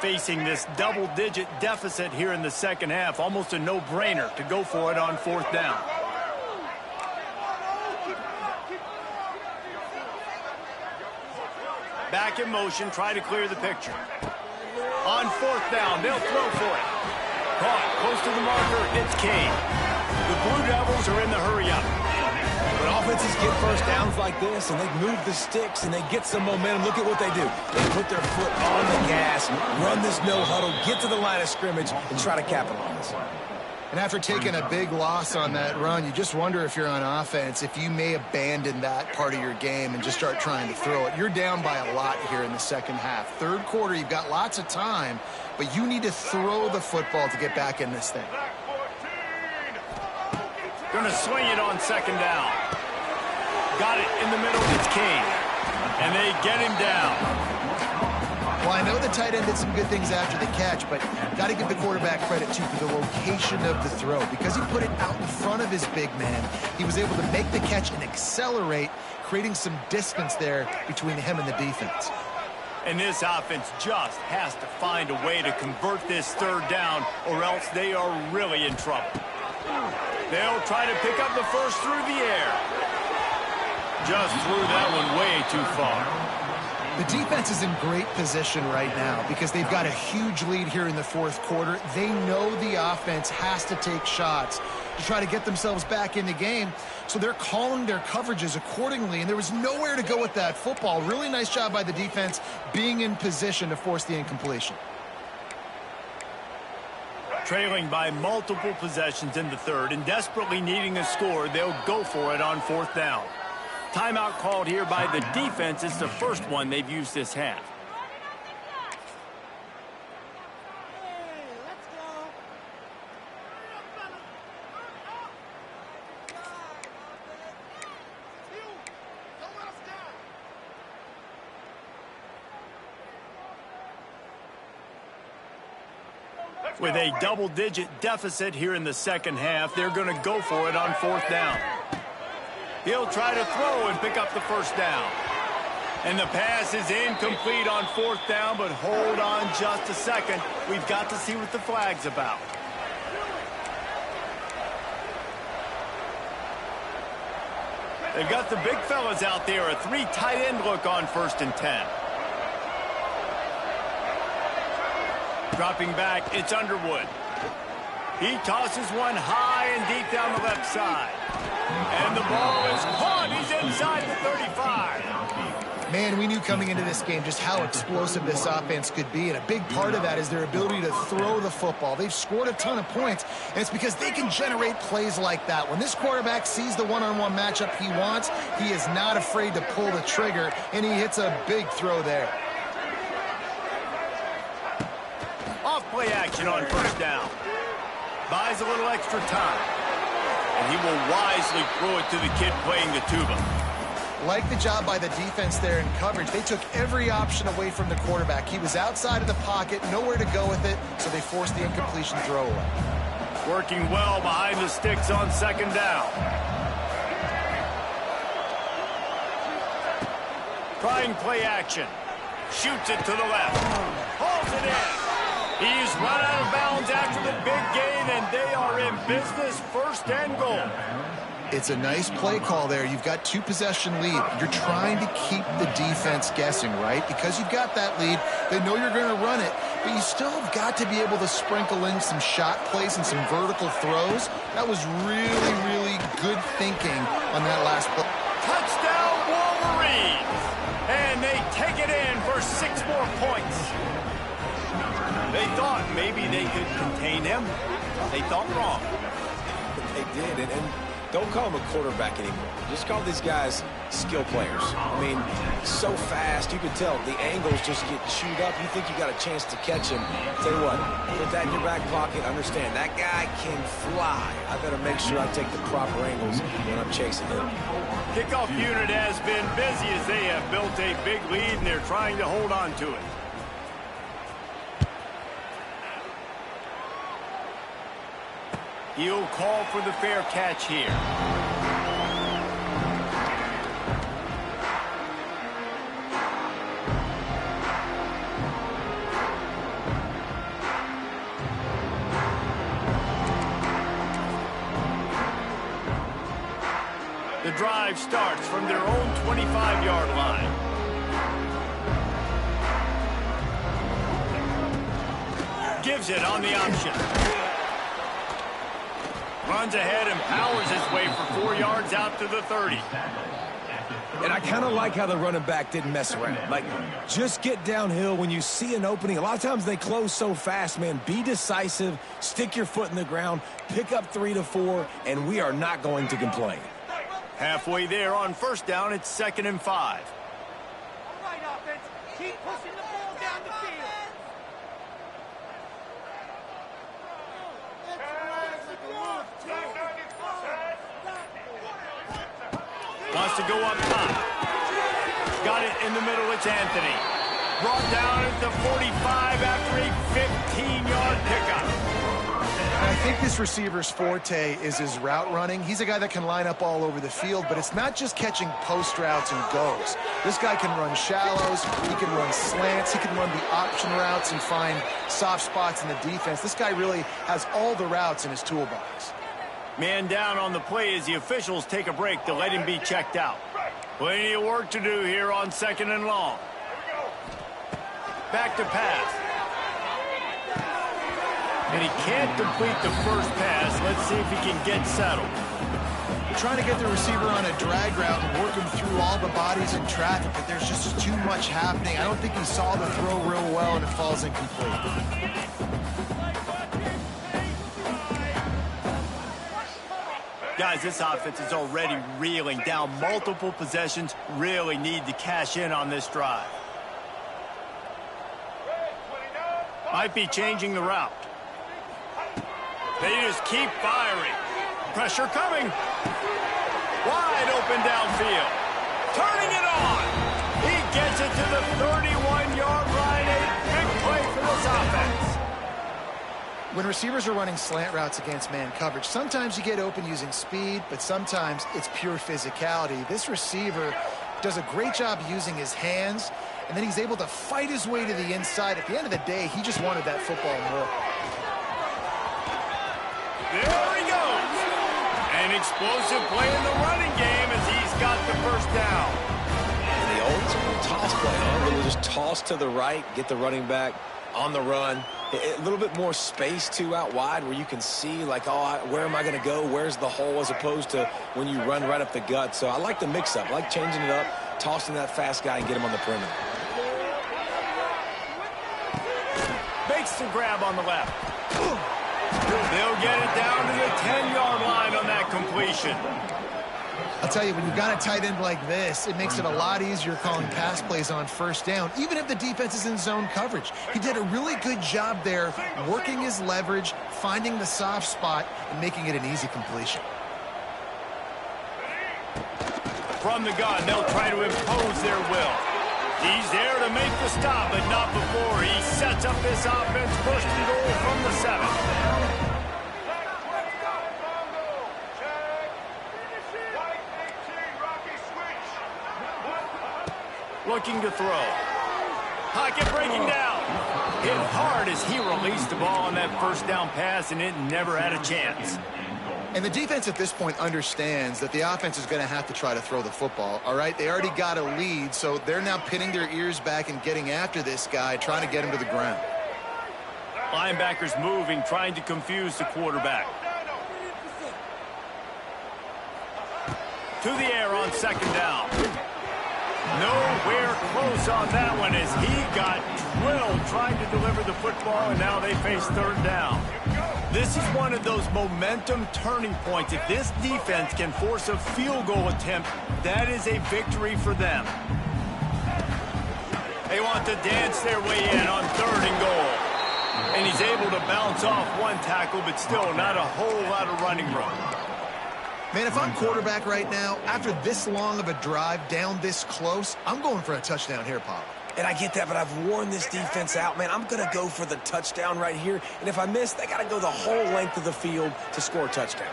Facing this double-digit deficit here in the second half, almost a no-brainer to go for it on 4th down. Back in motion, try to clear the picture. On 4th down, they'll throw for it. Caught close to the marker, it's King. The Blue Devils are in the hurry-up. When offenses get first downs like this and they move the sticks and they get some momentum, look at what they do. They put their foot on the gas, run this no huddle, get to the line of scrimmage, and try to capitalize. And after taking a big loss on that run, you just wonder if you're on offense, if you may abandon that part of your game and just start trying to throw it. You're down by a lot here in the second half. Third quarter, you've got lots of time, but you need to throw the football to get back in this thing. Going to swing it on second down. Got it in the middle. It's King. And they get him down. Well, I know the tight end did some good things after the catch, but got to give the quarterback credit, too, for the location of the throw. Because he put it out in front of his big man, he was able to make the catch and accelerate, creating some distance there between him and the defense. And this offense just has to find a way to convert this third down, or else they are really in trouble. They'll try to pick up the first through the air. Just threw that one way too far. The defense is in great position right now because they've got a huge lead here in the fourth quarter. They know the offense has to take shots to try to get themselves back in the game, so they're calling their coverages accordingly, and there was nowhere to go with that football. Really nice job by the defense being in position to force the incompletion. Trailing by multiple possessions in the third and desperately needing a score, they'll go for it on fourth down. Timeout called here by the defense. It's the first one they've used this half. With a double-digit deficit here in the second half, they're going to go for it on fourth down. He'll try to throw and pick up the first down. And the pass is incomplete on fourth down, but hold on just a second. We've got to see what the flag's about. They've got the big fellas out there, a three tight end look on 1st and 10. Dropping back, it's Underwood. He tosses one high and deep down the left side. And the ball is caught. He's inside the 35. Man, we knew coming into this game just how explosive this offense could be, and a big part of that is their ability to throw the football. They've scored a ton of points, and it's because they can generate plays like that. When this quarterback sees the one-on-one matchup he wants, he is not afraid to pull the trigger, and he hits a big throw there. Off-play action on first down. Buys a little extra time. And he will wisely throw it to the kid playing the tuba. Like the job by the defense there in coverage. They took every option away from the quarterback. He was outside of the pocket, nowhere to go with it, so they forced the incompletion throwaway. Working well behind the sticks on second down. Trying play action. Shoots it to the left. Hauls it in. He's run out of bounds after the big gain, and they are in business, 1st and goal. It's a nice play call there. You've got 2-possession lead. You're trying to keep the defense guessing, right? Because you've got that lead, they know you're going to run it, but you still have got to be able to sprinkle in some shot plays and some vertical throws. That was really, really good thinking on that last play. Touchdown, Wolverines! And they take it in for 6 more points. They thought maybe they could contain him. They thought wrong. They did, and don't call him a quarterback anymore. Just call these guys skill players. I mean, so fast, you can tell the angles just get chewed up. You think you got a chance to catch him. Tell you what, put that in your back pocket. Understand, that guy can fly. I better make sure I take the proper angles when I'm chasing him. Kickoff unit has been busy as they have built a big lead, and they're trying to hold on to it. He'll call for the fair catch here. The drive starts from their own 25-yard line. Gives it on the option. Runs ahead and powers his way for 4 yards out to the 30. And I kind of like how the running back didn't mess around. Like, just get downhill when you see an opening. A lot of times they close so fast, man. Be decisive, stick your foot in the ground, pick up 3 to 4, and we are not going to complain. Halfway there on first down, it's 2nd and 5. All right, offense. Keep pushing the ball down the field. Wants to go up top. Got it in the middle. It's Anthony. Brought down at the 45 after a 15-yard pickup. I think this receiver's forte is his route running. He's a guy that can line up all over the field, but it's not just catching post routes and goes. This guy can run shallows, he can run slants, he can run the option routes and find soft spots in the defense. This guy really has all the routes in his toolbox. Man down on the play as the officials take a break to let him be checked out. Plenty of work to do here on 2nd and long. Back to pass. And he can't complete the first pass. Let's see if he can get settled. Trying to get the receiver on a drag route and work him through all the bodies in traffic, but there's just too much happening. I don't think he saw the throw real well, and it falls incomplete. Guys, this offense is already reeling down multiple possessions. Really need to cash in on this drive. Might be changing the route. They just keep firing. Pressure coming. Wide open downfield. Turning it on. He gets it to the 31-yard line. A big play for this offense. When receivers are running slant routes against man coverage, sometimes you get open using speed, but sometimes it's pure physicality. This receiver does a great job using his hands, and then he's able to fight his way to the inside. At the end of the day, he just wanted that football more. There he goes. An explosive play in the running game as he's got the first down. And the old school toss play, huh? Really just toss to the right, get the running back on the run. A little bit more space, too, out wide where you can see, like, oh, where am I going to go? Where's the hole, as opposed to when you run right up the gut. So I like the mix-up. I like changing it up, tossing that fast guy and get him on the perimeter. Makes the grab on the left. They'll get it down to the 10-yard line on that completion. I'll tell you, when you've got a tight end like this, it makes it a lot easier calling pass plays on first down, even if the defense is in zone coverage. He did a really good job there, working his leverage, finding the soft spot, and making it an easy completion. From the gun, they'll try to impose their will. He's there to make the stop, but not before he sets up this offense. First and goal from the 7. Looking to throw. Pocket breaking down. Hit hard as he released the ball on that first down pass, and it never had a chance. And the defense at this point understands that the offense is going to have to try to throw the football, all right? They already got a lead, so they're now pinning their ears back and getting after this guy, trying to get him to the ground. Linebackers moving, trying to confuse the quarterback. To the air on 2nd down. Nowhere close on that one as he got drilled trying to deliver the football, and now they face 3rd down. This is one of those momentum turning points. If this defense can force a field goal attempt, that is a victory for them. They want to dance their way in on 3rd and goal. And he's able to bounce off one tackle, but still not a whole lot of running room. Man, if I'm quarterback right now, after this long of a drive down this close, I'm going for a touchdown here, Pop. And I get that, but I've worn this defense out, man. I'm going to go for the touchdown right here. And if I miss, they got to go the whole length of the field to score a touchdown.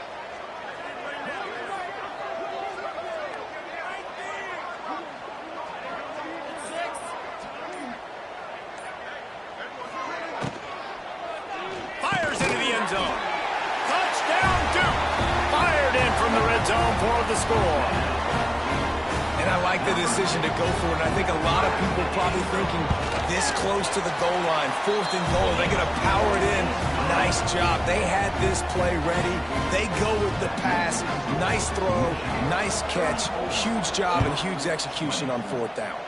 Fires into the end zone. Touchdown, Duke. Fired in from the red zone for the score. And I like the decision to go for it. And I think a lot of people probably thinking this close to the goal line, 4th and goal. They're going to power it in. Nice Nice job. They had this play ready. They go with the pass. Nice throw, nice catch. Huge job and huge execution on 4th down.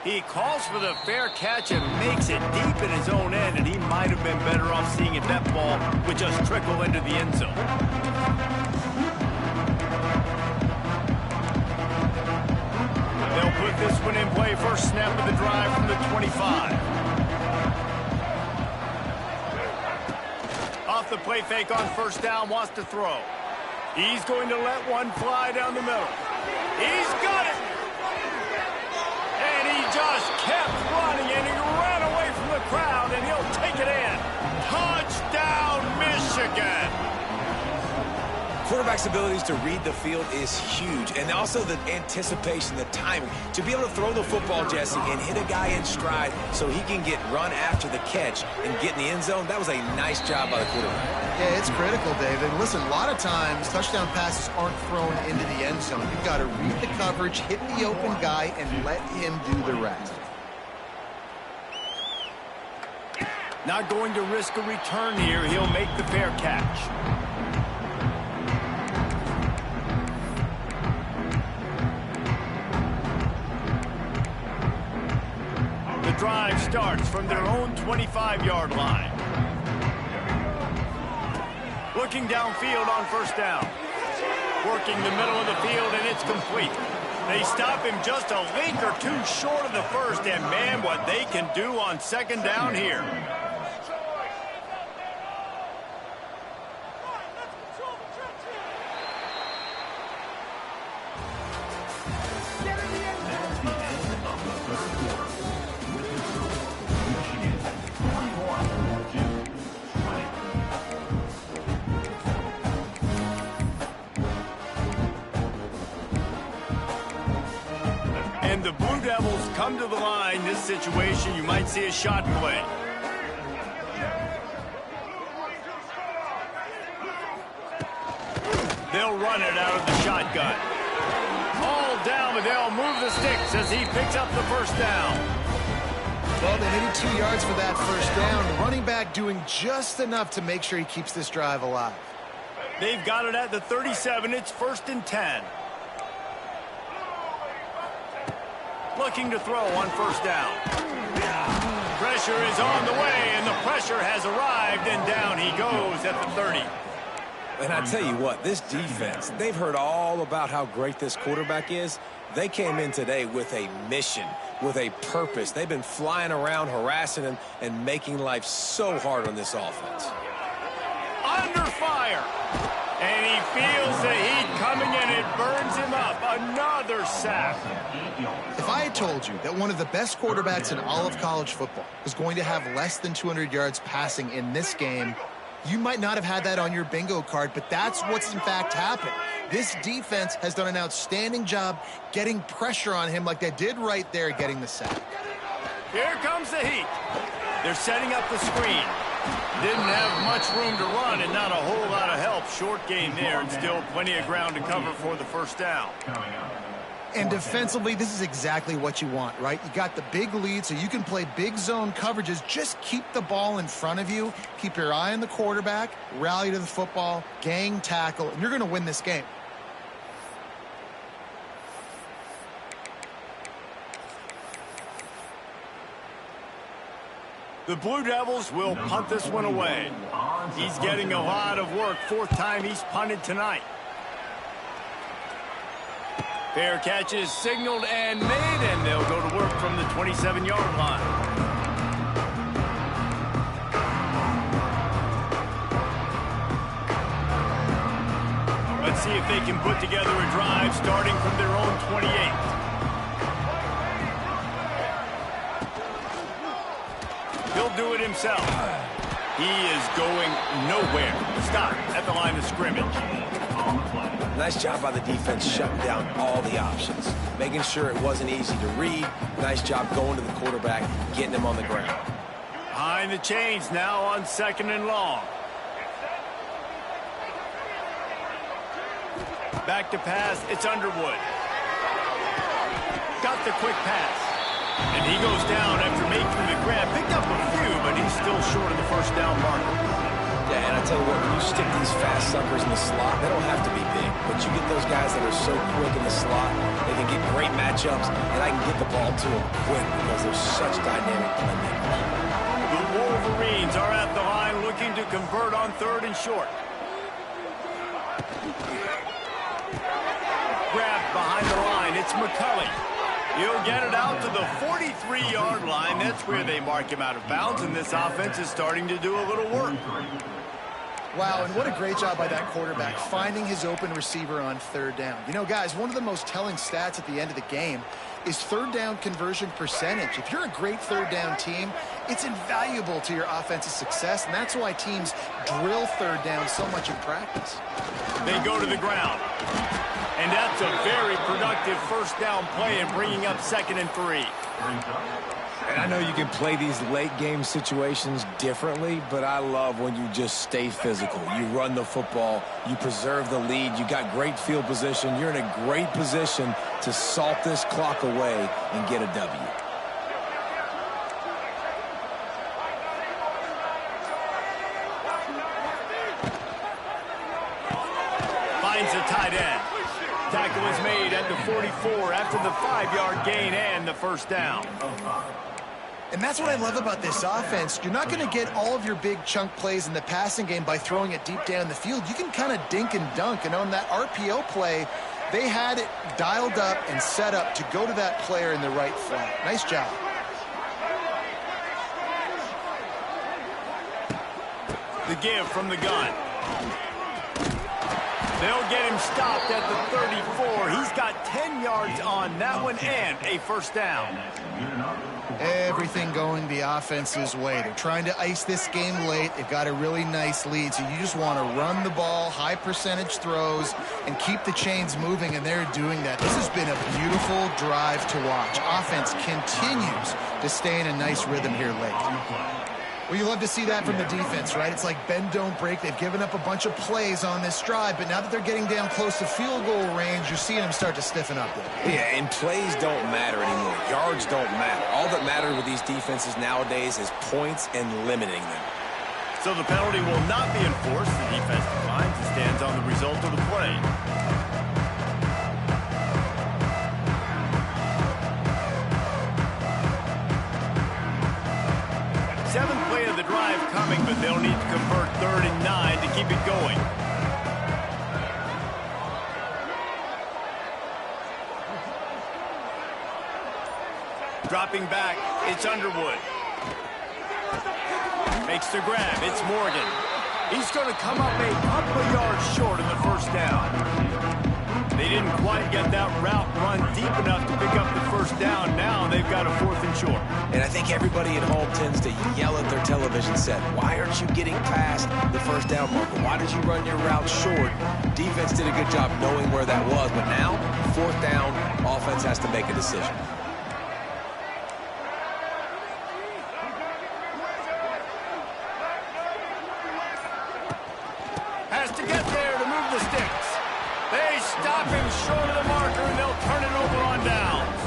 He calls for the fair catch and makes it deep in his own end, and he might have been better off seeing if that ball would just trickle into the end zone. They'll put this one in play. First snap of the drive from the 25. Off the play fake on 1st down, wants to throw. He's going to let one fly down the middle. He's got it! And he just kept running, and he ran away from the crowd, and he'll take it in. Touchdown, Michigan! Quarterback's abilities to read the field is huge, and also the anticipation, the timing. To be able to throw the football, Jesse, and hit a guy in stride so he can get run after the catch and get in the end zone, that was a nice job by the quarterback. Yeah, it's critical, David. Listen, a lot of times touchdown passes aren't thrown into the end zone. You've got to read the coverage, hit the open guy, and let him do the rest. Not going to risk a return here. He'll make the fair catch. The drive starts from their own 25-yard line. Looking downfield on 1st down. Working the middle of the field, and it's complete. They stop him just a link or two short of the first, and man, what they can do on 2nd down here. And the Blue Devils come to the line. This situation, you might see a shot play. They'll run it out of the shotgun. All down, but they'll move the sticks as he picks up the 1st down. Well, they needed 2 yards for that 1st down. The running back doing just enough to make sure he keeps this drive alive. They've got it at the 37. It's 1st and 10. Looking to throw on 1st down. Pressure is on the way, and the pressure has arrived, and down he goes at the 30. And I tell you what, this defense, they've heard all about how great this quarterback is. They came in today with a mission, with a purpose. They've been flying around, harassing him, and making life so hard on this offense. Under fire. And he feels the heat coming, and it burns him up. Another sack. If I had told you that one of the best quarterbacks in all of college football was going to have less than 200 yards passing in this game, you might not have had that on your bingo card, but that's what's in fact happened. This defense has done an outstanding job getting pressure on him like they did right there, getting the sack. Here comes the heat. They're setting up the screen. Didn't have much room to run and not a whole lot of help. Short game there, and still plenty of ground to cover for the 1st down. And defensively, this is exactly what you want, right? You got the big lead, so you can play big zone coverages. Just keep the ball in front of you. Keep your eye on the quarterback. Rally to the football. Gang tackle. And you're going to win this game. The Blue Devils will punt this one away. He's getting a lot of work. 4th time he's punted tonight. Fair catch is signaled and made, and they'll go to work from the 27-yard line. Let's see if they can put together a drive starting from their own 28. He'll do it himself. He is going nowhere. Stop at the line of scrimmage. Nice job by the defense shutting down all the options, making sure it wasn't easy to read. Nice job going to the quarterback, getting him on the ground. Behind the chains now on 2nd and long. Back to pass, it's Underwood. Got the quick pass. And he goes down after making the grab. Picked up a few, but he's still short of the 1st down marker. Yeah, and I tell you what, when you stick these fast suckers in the slot, they don't have to be big. But you get those guys that are so quick in the slot, they can get great matchups, and I can get the ball to them quick because they're such dynamic playmakers. The Wolverines are at the line looking to convert on 3rd and short. Grabbed behind the line, it's McCulley. He'll get it out to the 43-yard line. That's where they mark him out of bounds, and this offense is starting to do a little work. Wow, and what a great job by that quarterback, finding his open receiver on 3rd down. You know, guys, one of the most telling stats at the end of the game is 3rd down conversion percentage. If you're a great 3rd down team, it's invaluable to your offensive success, and that's why teams drill 3rd down so much in practice. They go to the ground. And that's a very productive 1st down play and bringing up 2nd and 3. And I know you can play these late game situations differently, but I love when you just stay physical. You run the football, you preserve the lead, you got great field position, you're in a great position to salt this clock away and get a W. Finds a tight end. Tackle is made at the 44 after the 5-yard gain and the 1st down. And that's what I love about this offense. You're not going to get all of your big chunk plays in the passing game by throwing it deep down the field. You can kind of dink and dunk. And on that RPO play, they had it dialed up and set up to go to that player in the right flat. Nice job. The give from the gun. They'll get him stopped at the 34. He's got 10 yards on that one and a 1st down. Everything going the offense's way. They're trying to ice this game late. They've got a really nice lead, so you just want to run the ball, high percentage throws, and keep the chains moving, and they're doing that. This has been a beautiful drive to watch. Offense continues to stay in a nice rhythm here late. Well, you love to see that from the defense, right? It's like bend, don't break. They've given up a bunch of plays on this drive, but now that they're getting down close to field goal range, you're seeing them start to stiffen up there. Yeah, and plays don't matter anymore. Yards don't matter. All that matters with these defenses nowadays is points and limiting them. So the penalty will not be enforced. The defense declines and stands on the result of the play. 7th play of the drive coming, but they'll need to convert 3rd and 9 to keep it going. Dropping back, it's Underwood. Makes the grab, it's Morgan. He's going to come up a couple of yards short in the 1st down. They didn't quite get that route run deep enough to pick up the 1st down. Now they've got a 4th and short. And I think everybody at home tends to yell at their television set, why aren't you getting past the 1st down marker? Why did you run your route short? Defense did a good job knowing where that was, but now, 4th down, offense has to make a decision. Has to get there to move the sticks. They stop him short of the marker, and they'll turn it over on downs.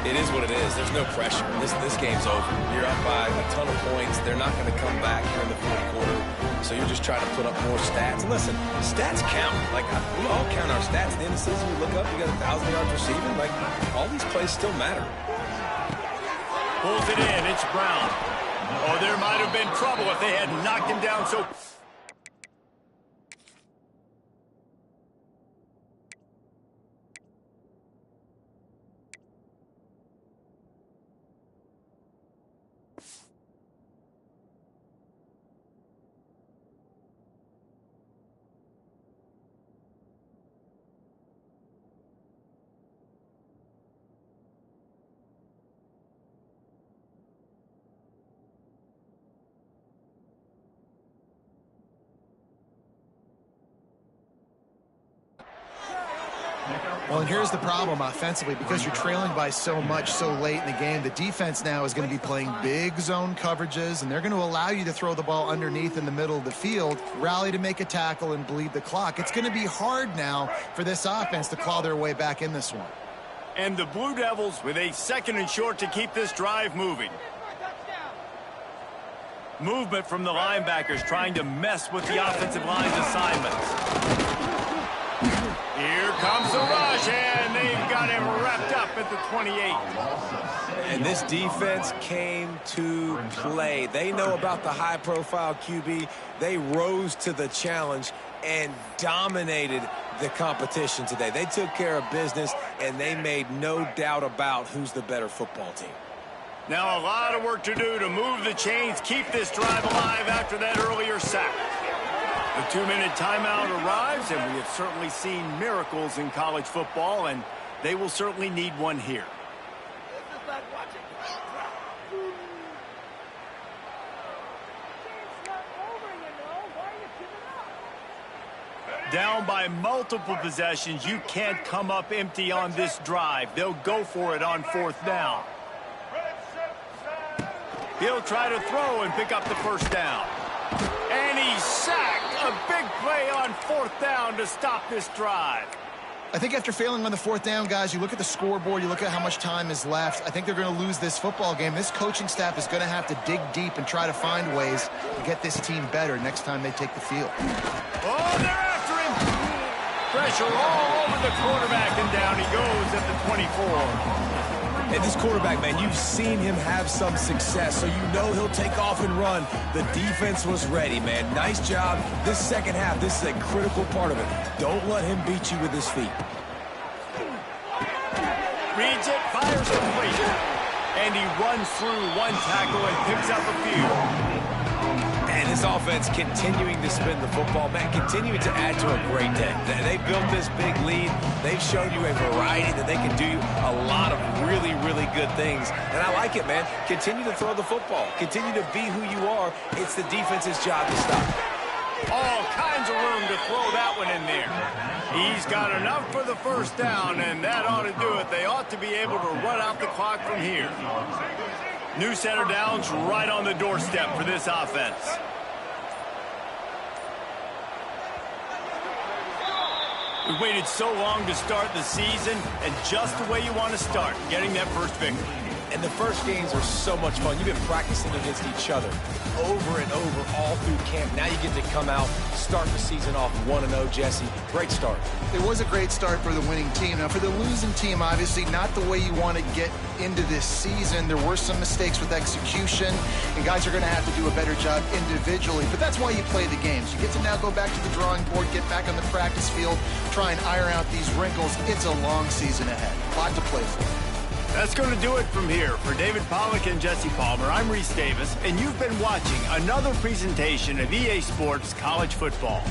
It is what it is. There's no pressure. This game's over. You're up by a ton of points. They're not going to come back here in the 4th quarter. So you're just trying to put up more stats. And listen, stats count. Like, we all count our stats. At the end of the season, we look up, you got 1,000 yards receiving. Like, all these plays still matter. Pulls it in. It's Brown. Oh, there might have been trouble if they had knocked him down so... Well, and here's the problem offensively. Because you're trailing by so much so late in the game, the defense now is going to be playing big zone coverages, and they're going to allow you to throw the ball underneath in the middle of the field, rally to make a tackle, and bleed the clock. It's going to be hard now for this offense to claw their way back in this one. And the Blue Devils with a 2nd and short to keep this drive moving. Movement from the linebackers trying to mess with the offensive line's assignments. Here comes the rush, and they've got him wrapped up at the 28. And this defense came to play. They know about the high-profile QB. They rose to the challenge and dominated the competition today. They took care of business, and they made no doubt about who's the better football team. Now a lot of work to do to move the chains, keep this drive alive after that earlier sack. The 2-minute timeout arrives, and we have certainly seen miracles in college football, and they will certainly need one here. Down by multiple possessions, you can't come up empty on this drive. They'll go for it on 4th down. He'll try to throw and pick up the first down. And he's sacked. A big play on 4th down to stop this drive. I think after failing on the 4th down, guys, you look at the scoreboard, you look at how much time is left. I think they're going to lose this football game. This coaching staff is going to have to dig deep and try to find ways to get this team better next time they take the field. Oh, they're after him. Pressure all over the quarterback, and down he goes at the 24. And this quarterback, man, you've seen him have some success, so you know he'll take off and run. The defense was ready, man. Nice job. This second half, this is a critical part of it. Don't let him beat you with his feet. Reads it, fires complete. And he runs through one tackle and picks up a few. And his offense continuing to spin the football, man, continuing to add to a great day. They built this big lead. They've shown you a variety that they can do a lot of really, really good things. And I like it, man. Continue to throw the football. Continue to be who you are. It's the defense's job to stop. All kinds of room to throw that one in there. He's got enough for the first down, and that ought to do it. They ought to be able to run out the clock from here. New set of downs right on the doorstep for this offense. We waited so long to start the season, and just the way you want to start, getting that first victory. And the first games are so much fun. You've been practicing against each other over and over all through camp. Now you get to come out, start the season off 1-0, Jesse. Great start. It was a great start for the winning team. Now, for the losing team, obviously not the way you want to get into this season. There were some mistakes with execution, and guys are going to have to do a better job individually. But that's why you play the games. You get to now go back to the drawing board, get back on the practice field, try and iron out these wrinkles. It's a long season ahead. A lot to play for. That's going to do it from here. For David Pollack and Jesse Palmer, I'm Reese Davis, and you've been watching another presentation of EA Sports College Football.